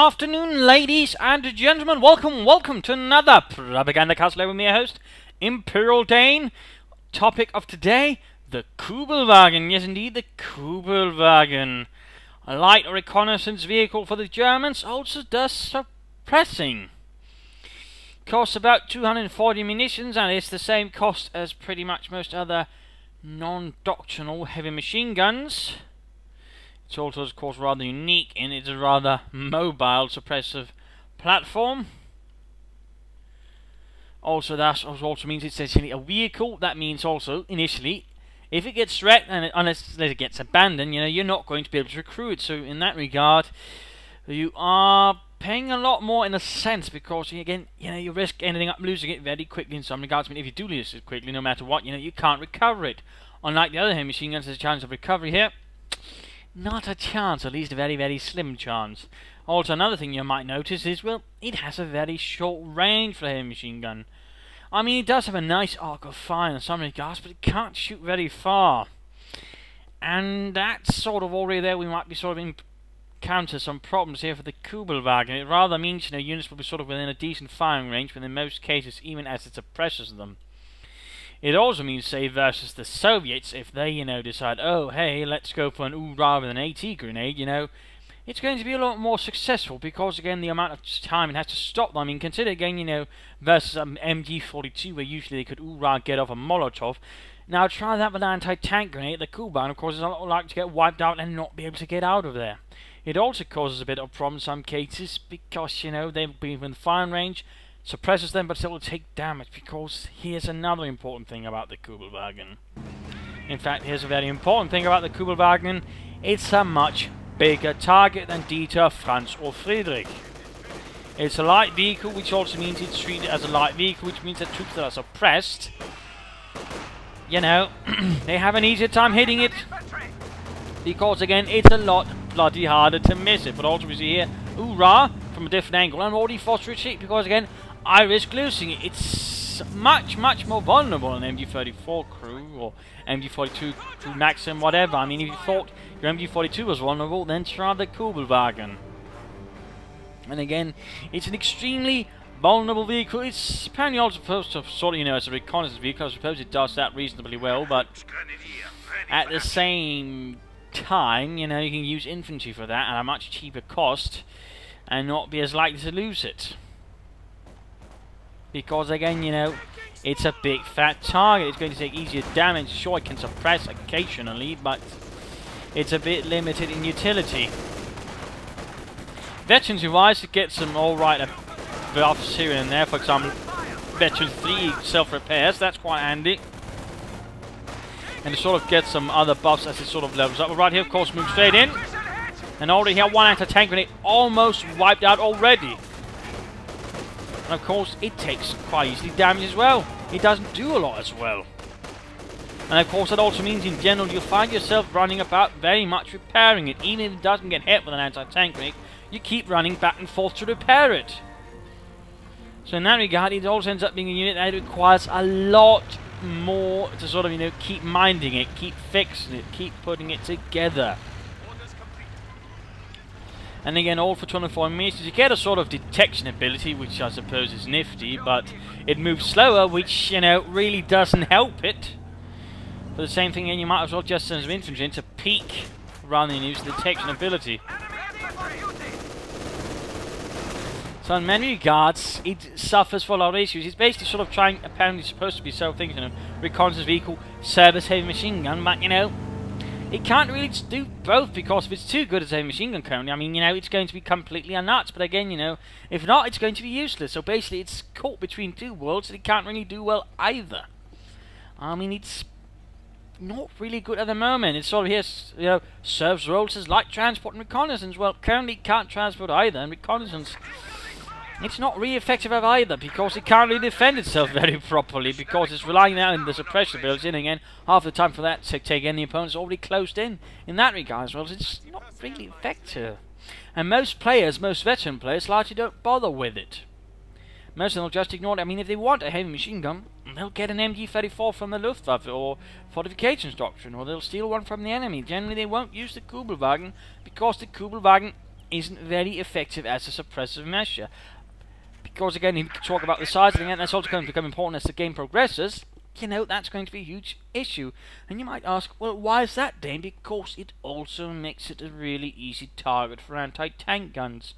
afternoon, ladies and gentlemen. Welcome to another Propagandacast with me, your host, Imperial Dane. Topic of today, the Kübelwagen. Yes, indeed, the Kübelwagen. A light reconnaissance vehicle for the Germans, also does suppressing. Costs about 240 munitions, and it's the same cost as pretty much most other non-doctrinal heavy machine guns. It's also, of course, rather unique in its rather mobile suppressive platform. Also, that also means it's essentially a vehicle. That means also, initially, if it gets wrecked, and unless it gets abandoned, you're not going to be able to recruit it. So, in that regard, you are paying a lot more in a sense, because again, you risk ending up losing it very quickly in some regards. I mean, if you do lose it quickly, no matter what, you can't recover it. Unlike the other heavy machine guns, there's a chance of recovery here. Not a chance, at least a very, very slim chance. Also, another thing you might notice is, well, it has a very short range for a heavy machine gun. I mean, it does have a nice arc of fire in some regards, but it can't shoot very far. And that's sort of already there. We might be sort of encounter some problems here for the Kübelwagen. It rather means, units will be sort of within a decent firing range, but in most cases, even as it suppresses them. It also means, say, versus the Soviets, if they, decide, oh, hey, let's go for an ooh rather than an AT grenade, it's going to be a lot more successful, because, again, the amount of time it has to stop them. I mean, consider, again, versus MG42, where usually they could ooh get off a Molotov. Now, try that with an anti-tank grenade. The Kübelwagen, of course, is a lot likely to get wiped out and not be able to get out of there. It also causes a bit of problem in some cases, because, they'll be within firing range, suppresses them, but still will take damage, because here's another important thing about the Kübelwagen. In fact, here's a very important thing about the Kübelwagen. It's a much bigger target than Dieter, Franz or Friedrich. It's a light vehicle, which also means it's treated as a light vehicle, which means that troops that are suppressed, they have an easier time hitting it, because again, it's a lot bloody harder to miss it. But also we see here, hoorah, from a different angle, and already forced to retreat, because again, I risk losing it. It's much more vulnerable than MG34 crew or MG42 crew Maxim, whatever. I mean, if you thought your MG42 was vulnerable, then try the Kübelwagen. And again, it's an extremely vulnerable vehicle. It's apparently also supposed to sort of, as a reconnaissance vehicle. I suppose it does that reasonably well, but at the same time, you can use infantry for that at a much cheaper cost and not be as likely to lose it. Because again, it's a big fat target. It's going to take easier damage. Sure, it can suppress occasionally, but it's a bit limited in utility. Veterans-wise, to get some alright buffs here and there. For example, Veteran 3 self-repairs. That's quite handy. And to sort of get some other buffs as it sort of levels up. But right here, of course, move straight in. And already here, one anti-tank grenade almost wiped out already. And of course, it takes quite easily damage as well. It doesn't do a lot as well. And of course, that also means in general, you'll find yourself running about very much repairing it. Even if it doesn't get hit with an anti-tank grenade, you keep running back and forth to repair it. So in that regard, it also ends up being a unit that requires a lot more to sort of, keep minding it, keep fixing it, keep putting it together. And again, all for 24 meters. You get a sort of detection ability, which I suppose is nifty, but it moves slower, which, really doesn't help it. For the same thing, you might as well just send some infantry in to peek rather than use the detection ability. So in many regards, it suffers for a lot of issues. It's basically sort of trying, apparently supposed to be self-thinking, reconnaissance vehicle, service heavy machine gun, but, it can't really do both, because if it's too good as a machine gun currently, I mean, it's going to be completely nuts. But again, if not, it's going to be useless. So basically, it's caught between two worlds, and it can't really do well either. I mean, it's not really good at the moment. It's sort of here, serves roles as light transport and reconnaissance. Well, currently it can't transport either, and reconnaissance, it's not really effective at either, because it can't really defend itself very properly, because it's relying now on the suppression ability, and again, half the time for that to take in, the opponent's already closed in that regard as well. So it's not really effective. And most players, most veteran players, largely don't bother with it. Most of them will just ignore it. I mean, if they want a heavy machine gun, they'll get an MG34 from the Luftwaffe or Fortifications Doctrine, or they'll steal one from the enemy. Generally, they won't use the Kübelwagen, because the Kübelwagen isn't very effective as a suppressive measure. Because again, if you talk about the size of the ant, that's also going to become important as the game progresses. You know, that's going to be a huge issue. And you might ask, well, why is that, Dane? Because it also makes it a really easy target for anti-tank guns.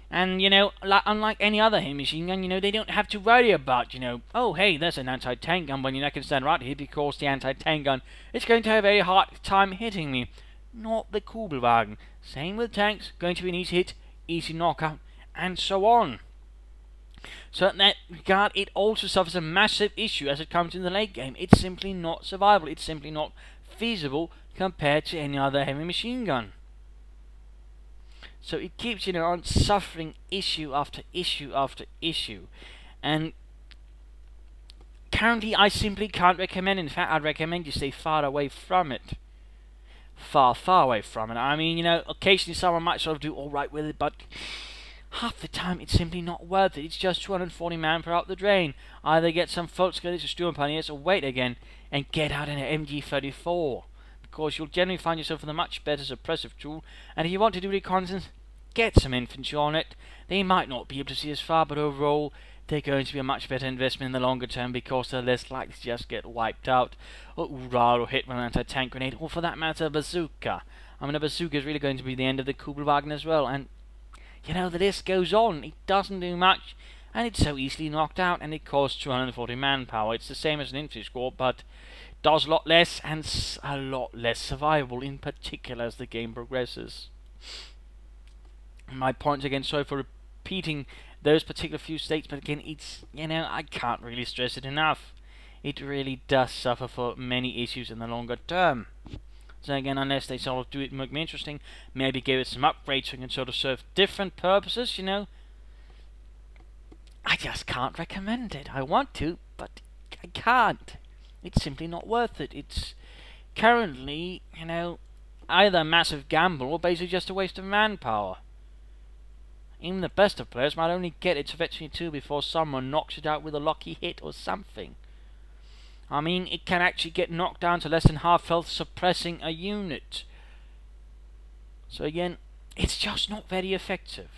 And, you know, unlike any other heavy machine gun, you know, they don't have to worry about, you know, oh, hey, there's an anti-tank gun, but you know, I can stand right here because the anti-tank gun is going to have a very hard time hitting me. Not the Kübelwagen. Same with tanks, going to be an easy hit, easy knockout, and so on. So in that regard, it also suffers a massive issue as it comes in the late game. It's simply not survivable. It's simply not feasible compared to any other heavy machine gun. So it keeps, you know, on suffering issue after issue after issue. And currently, I simply can't recommend it. In fact, I'd recommend you stay far away from it. Far, far away from it. I mean, you know, occasionally someone might sort of do alright with it, but half the time it's simply not worth it. It's just 240 manpower out the drain. Either get some Volksgerät or Sturmpaniers or wait again and get out in an MG34. Because you'll generally find yourself with a much better suppressive tool, and if you want to do reconnaissance, get some infantry on it. They might not be able to see as far, but overall they're going to be a much better investment in the longer term because they're less likely to just get wiped out or hit with an anti-tank grenade, or for that matter a bazooka. I mean, a bazooka is really going to be the end of the Kübelwagen as well, and you know, the list goes on. It doesn't do much, and it's so easily knocked out, and it costs 240 manpower. It's the same as an infantry squad, but does a lot less, and a lot less survivable, in particular as the game progresses. My points again, sorry for repeating those particular few states, but again, it's, you know, I can't really stress it enough. It really does suffer for many issues in the longer term. So again, unless they sort of do it make me interesting, maybe give it some upgrades so it can sort of serve different purposes, you know, I just can't recommend it. I want to, but I can't. It's simply not worth it. It's currently, you know, either a massive gamble or basically just a waste of manpower. Even the best of players might only get its Veterinary 2 before someone knocks it out with a lucky hit or something. I mean, it can actually get knocked down to less than half health suppressing a unit. So again, it's just not very effective.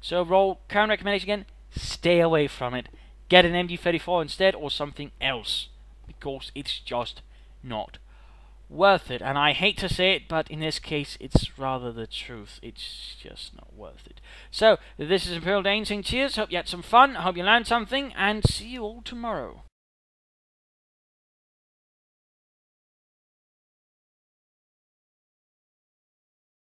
So overall, current recommendation again, stay away from it. Get an MG34 instead or something else. Because it's just not worth it. And I hate to say it, but in this case, it's rather the truth. It's just not worth it. So, this is Imperial Dane saying cheers. Hope you had some fun. Hope you learned something. And see you all tomorrow.